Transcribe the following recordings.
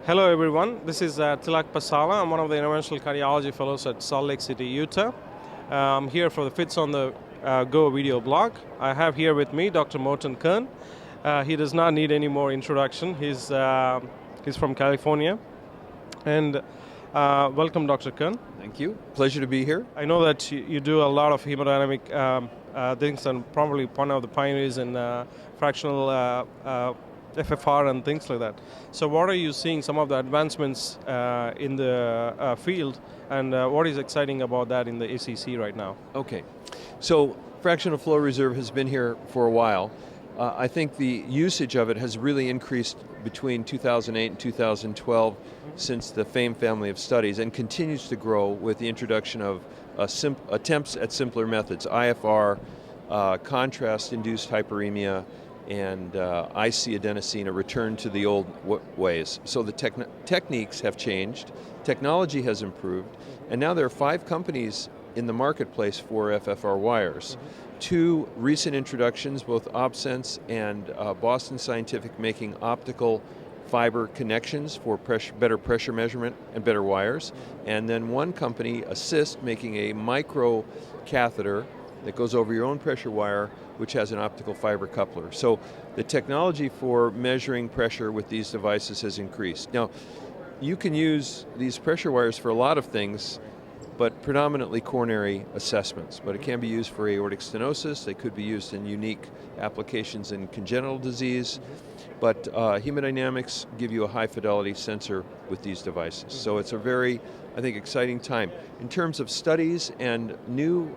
Hello everyone, this is Tilak Pasala. I'm one of the Interventional Cardiology Fellows at Salt Lake City, Utah. I'm here for the Fits on the Go video blog. I have here with me Dr. Morton Kern. He does not need any more introduction. He's from California. And welcome, Dr. Kern. Thank you. Pleasure to be here. I know that you do a lot of hemodynamic things and probably one of the pioneers in fractional FFR and things like that. So what are you seeing some of the advancements in the field, and what is exciting about that in the ACC right now? Okay. So fractional flow reserve has been here for a while. I think the usage of it has really increased between 2008 and 2012 since the FAME family of studies, and continues to grow with the introduction of attempts at simpler methods, IFR, contrast-induced hyperemia, and IC adenosine, a return to the old ways. So the techniques have changed, technology has improved, and now there are 5 companies in the marketplace for FFR wires. 2 recent introductions, both OpSense and Boston Scientific, making optical fiber connections for better pressure measurement and better wires. And then 1 company, Assist, making a micro catheter that goes over your own pressure wire, which has an optical fiber coupler. So the technology for measuring pressure with these devices has increased. Now, you can use these pressure wires for a lot of things, but predominantly coronary assessments. But it can be used for aortic stenosis. They could be used in unique applications in congenital disease. But hemodynamics give you a high fidelity sensor with these devices. So it's a very, I think, exciting time. In terms of studies and new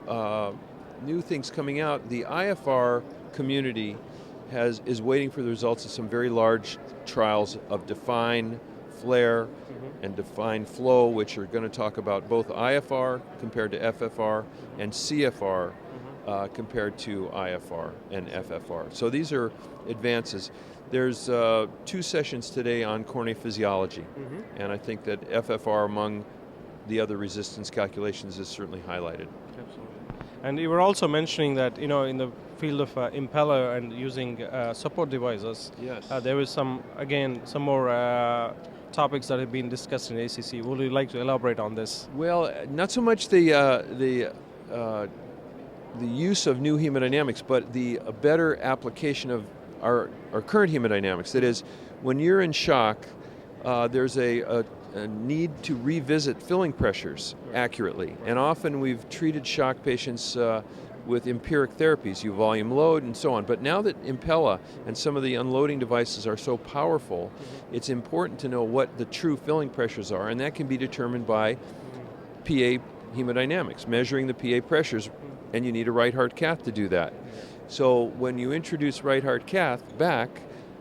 things coming out, the IFR community is waiting for the results of some very large trials of DEFINE, FLARE, and DEFINE FLOW, which are going to talk about both IFR compared to FFR and CFR compared to IFR and FFR. So these are advances. There's 2 sessions today on coronary physiology, and I think that FFR, among the other resistance calculations, is certainly highlighted. Absolutely. And you were also mentioning that, in the field of Impella and using support devices, yes, there was some more topics that have been discussed in ACC. Would you like to elaborate on this? Well, not so much the use of new hemodynamics, but the better application of our current hemodynamics. That is, when you're in shock, there's a need to revisit filling pressures accurately. And often we've treated shock patients with empiric therapies, you volume load and so on. But now that Impella and some of the unloading devices are so powerful, it's important to know what the true filling pressures are, and that can be determined by PA hemodynamics, measuring the PA pressures, and you need a right heart cath to do that. So when you introduce right heart cath back,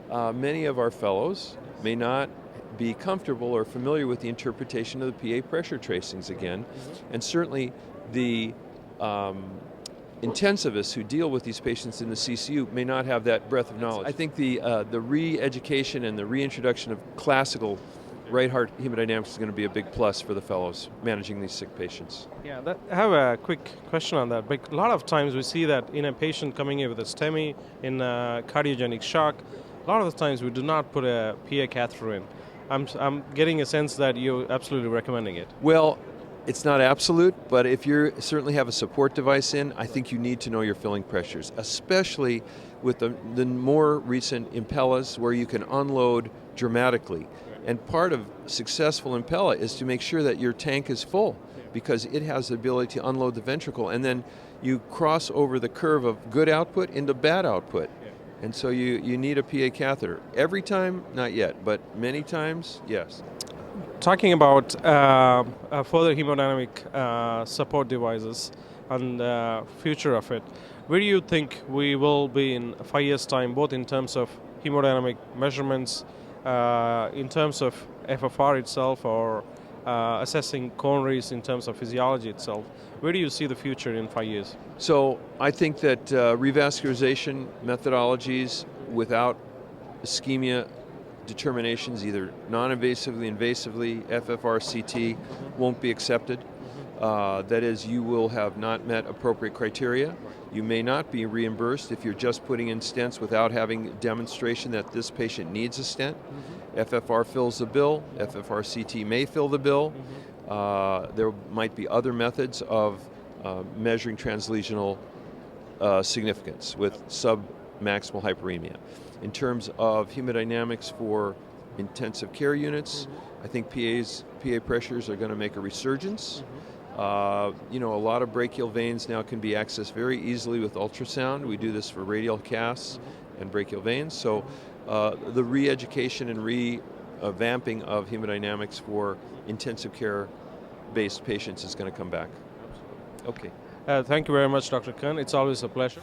many of our fellows may not be comfortable or familiar with the interpretation of the PA pressure tracings again, and certainly the intensivists who deal with these patients in the CCU may not have that breadth of knowledge. I think the re-education and the reintroduction of classical right heart hemodynamics is going to be a big plus for the fellows managing these sick patients. Yeah, I have a quick question on that. But a lot of times we see that in a patient coming in with a STEMI in cardiogenic shock, a lot of the times we do not put a PA catheter in. I'm getting a sense that you're absolutely recommending it. Well, it's not absolute, but if you certainly have a support device in, I think you need to know your filling pressures, especially with the more recent Impellas where you can unload dramatically. And part of successful Impella is to make sure that your tank is full, because it has the ability to unload the ventricle, and then you cross over the curve of good output into bad output. And so you need a PA catheter. Every time, not yet, but many times, yes. Talking about further hemodynamic support devices and the future of it, where do you think we will be in 5 years' time, both in terms of hemodynamic measurements, in terms of FFR itself, or assessing coronaries in terms of physiology itself? Where do you see the future in 5 years? So I think that revascularization methodologies without ischemia determinations, either non-invasively, invasively, FFR, CT, won't be accepted. That is, you will have not met appropriate criteria. You may not be reimbursed if you're just putting in stents without having demonstration that this patient needs a stent. FFR fills the bill. FFR CT may fill the bill. There might be other methods of measuring translesional significance with submaximal hyperemia. In terms of hemodynamics for intensive care units, I think PA pressures are going to make a resurgence. You know, a lot of brachial veins now can be accessed very easily with ultrasound. We do this for radial casts and brachial veins. So the re-education and revamping of hemodynamics for intensive care-based patients is going to come back. Okay. Thank you very much, Dr. Kern. It's always a pleasure.